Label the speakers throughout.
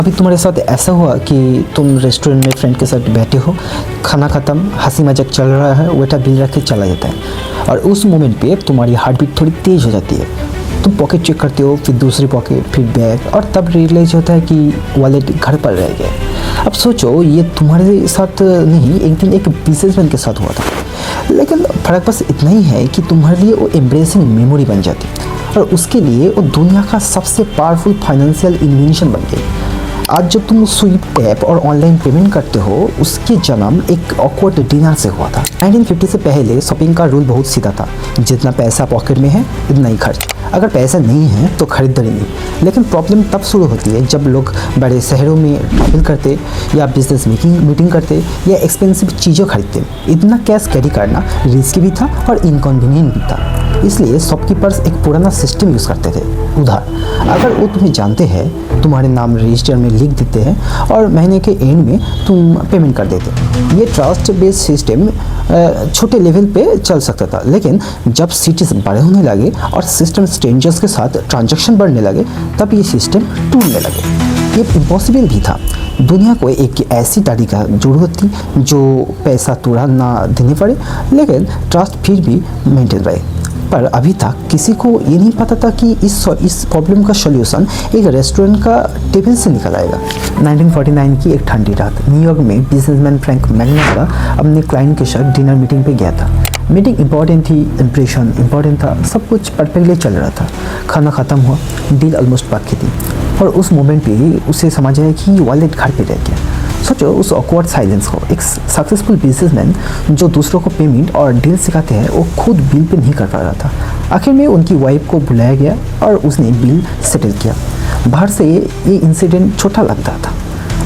Speaker 1: अभी तुम्हारे साथ ऐसा हुआ कि तुम रेस्टोरेंट में फ्रेंड के साथ बैठे हो, खाना ख़त्म, हंसी मजाक चल रहा है, वेटर बिल रख के चला जाता है और उस मोमेंट पे तुम्हारी हार्ट बीट थोड़ी तेज़ हो जाती है। तुम पॉकेट चेक करते हो, फिर दूसरी पॉकेट, फिर बैग, और तब रियलाइज होता है कि वॉलेट घर पर रह गया। अब सोचो, ये तुम्हारे साथ नहीं, एक दिन एक बिजनेसमैन के साथ हुआ था। लेकिन फ़र्क बस इतना ही है कि तुम्हारे लिए वो एम्ब्रेसिंग मेमोरी बन जाती और उसके लिए वो दुनिया का सबसे पावरफुल फाइनेंशियल इन्वेंशन बन गई। आज जब तुम स्वीप टैप और ऑनलाइन पेमेंट करते हो, उसकी जन्म एक ऑकवर्ड डिनर से हुआ था। 1950 से पहले शॉपिंग का रूल बहुत सीधा था, जितना पैसा पॉकेट में है इतना ही खर्च, अगर पैसा नहीं है तो खरीदारी नहीं। लेकिन प्रॉब्लम तब शुरू होती है जब लोग बड़े शहरों में ट्रैवल करते या बिजनेस मीटिंग करते या एक्सपेंसिव चीज़ें खरीदते। इतना कैश कैरी करना रिस्की भी था और इनकन्वीनियंट भी था, इसलिए शॉपकीपर्स एक पुराना सिस्टम यूज़ करते थे। उधार, अगर वो तुम्हें जानते हैं, तुम्हारे नाम रजिस्टर में लिख देते हैं और महीने के एंड में तुम पेमेंट कर देते। ये ट्रस्ट बेस्ड सिस्टम छोटे लेवल पे चल सकता था, लेकिन जब सिटीज़ बड़े होने लगे और सिस्टम स्ट्रेंजर्स के साथ ट्रांजैक्शन बढ़ने लगे, तब ये सिस्टम टूटने लगे। ये इम्पॉसिबल भी था। दुनिया को एक ऐसी दाढ़ी का जरूरत थी जो पैसा तुरंत ना देने पड़े, लेकिन ट्रस्ट फिर भी मेंटेन रहे। पर अभी तक किसी को ये नहीं पता था कि इस प्रॉब्लम का सॉल्यूशन एक रेस्टोरेंट का टेबल से निकल आएगा। 1949 की एक ठंडी रात न्यूयॉर्क में बिजनेसमैन फ्रैंक मैग्नारा अपने क्लाइंट के साथ डिनर मीटिंग पे गया था। मीटिंग इंपॉर्टेंट थी, इम्प्रेशन इंपॉर्टेंट था, सब कुछ परफेक्टली चल रहा था। खाना ख़त्म हुआ, डील ऑलमोस्ट बाकी थी और उस मोमेंट पे उसे समझ आया कि वॉलेट घर पे रह गया। सोचो उस ऑकवर्ड साइलेंस को। एक सक्सेसफुल बिजनेसमैन जो दूसरों को पेमेंट और डील सिखाते हैं, वो खुद बिल पे नहीं कर पा रहा था। आखिर में उनकी वाइफ को बुलाया गया और उसने बिल सेटल किया। बाहर से ये इंसिडेंट छोटा लगता था,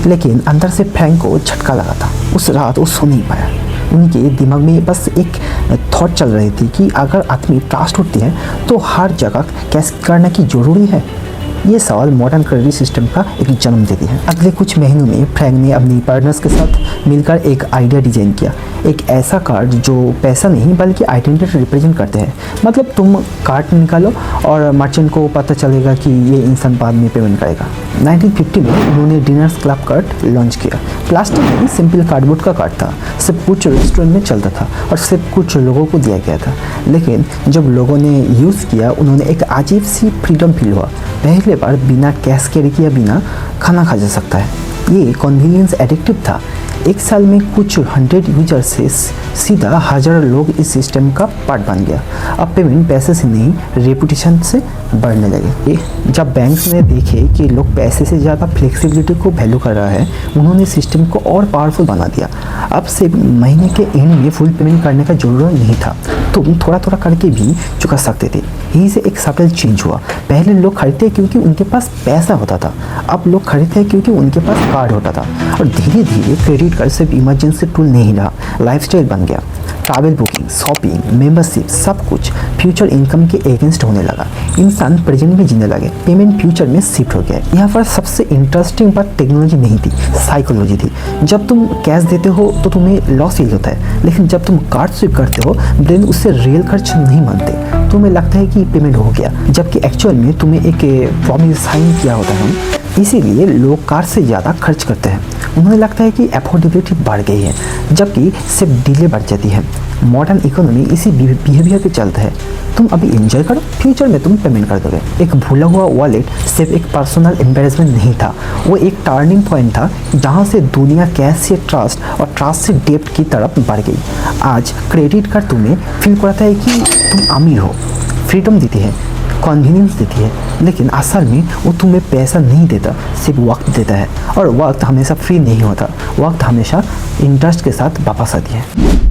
Speaker 1: लेकिन अंदर से फ्रैंक को झटका लगा था। उस रात वो सो नहीं पाया। उनके दिमाग में बस एक थॉट चल रही थी कि अगर आदमी ट्रस्ट होती है तो हर जगह कैश करना की ज़रूरी है। ये सवाल मॉडर्न क्रेडिट सिस्टम का एक जन्म देती है। अगले कुछ महीनों में फ्रैंक ने अपनी पार्टनर्स के साथ मिलकर एक आइडिया डिजाइन किया, एक ऐसा कार्ड जो पैसा नहीं बल्कि आइडेंटिटी रिप्रेजेंट करते हैं। मतलब तुम कार्ड निकालो और मर्चेंट को पता चलेगा कि ये इंसान बाद में पेमेंट करेगा। 1950 में उन्होंने डिनर्स क्लब कार्ड लॉन्च किया। प्लास्टिक नहीं, सिंपल कार्डबोर्ड का कार्ड था। सिर्फ कुछ रेस्टोरेंट में चलता था और सिर्फ कुछ लोगों को दिया गया था। लेकिन जब लोगों ने यूज़ किया, उन्होंने एक अजीब सी फ्रीडम फील हुआ। पहले बार बिना कैश कैरी किया बिना खाना खा जा सकता है। ये कन्वीनियंस एडिक्टिव था। एक साल में कुछ 100 यूजर से सीधा हज़ारों लोग इस सिस्टम का पार्ट बन गया। अब पेमेंट पैसे से नहीं, रेपुटेशन से बढ़ने लगे। जब बैंक्स ने देखे कि लोग पैसे से ज़्यादा फ्लेक्सिबिलिटी को वैल्यू कर रहा है, उन्होंने सिस्टम को और पावरफुल बना दिया। अब से महीने के एंड में फुल पेमेंट करने का जरूरत नहीं था, तुम थोड़ा थोड़ा करके भी चुका सकते थे। यहीं से एक सटल चेंज हुआ। पहले लोग खरीदते क्योंकि उनके पास पैसा होता था, अब लोग खरीदते क्योंकि उनके पास कार्ड होता था। और धीरे धीरे क्रेडिट कार्ड सिर्फ इमरजेंसी टूल नहीं रहा, लाइफस्टाइल बन गया। ट्रैवल बुकिंग, शॉपिंग, मेंबरशिप, सब कुछ फ्यूचर इनकम के अगेंस्ट होने लगा। इंसान प्रेजेंट में जीने लगे, पेमेंट फ्यूचर में शिफ्ट हो गया। यहाँ पर सबसे इंटरेस्टिंग बात टेक्नोलॉजी नहीं थी, साइकोलॉजी थी। जब तुम कैश देते हो तो तुम्हें लॉस फील होता है, लेकिन जब तुम कार्ड स्विप करते हो, ब्रेन उससे रियल खर्च नहीं मानते। तुम्हें लगता है कि पेमेंट हो गया, जबकि एक्चुअल में तुम्हें एक प्रॉमिस साइन किया होता है। इसीलिए लोग कार्ड से ज़्यादा खर्च करते हैं। उन्हें लगता है कि अफोर्डेबिलिटी बढ़ गई है, जबकि सिर्फ डिले बढ़ जाती है। मॉडर्न इकोनॉमी इसी बिहेवियर पे चलता है। तुम अभी एंजॉय करो, फ्यूचर में तुम पेमेंट कर दोगे। एक भूला हुआ वॉलेट सिर्फ एक पर्सनल एम्बेरसमेंट नहीं था, वो एक टर्निंग पॉइंट था जहाँ से दुनिया कैश से ट्रस्ट और ट्रस्ट से डेब्ट की तरफ बढ़ गई। आज क्रेडिट कार्ड तुम्हें फील कराता है कि तुम अमीर हो, फ्रीडम देती है, कन्वीनियंस देती है, लेकिन असल में वो तुम्हें पैसा नहीं देता, सिर्फ वक्त देता है। और वक्त हमेशा फ्री नहीं होता, वक्त हमेशा इंटरेस्ट के साथ वापस आती है।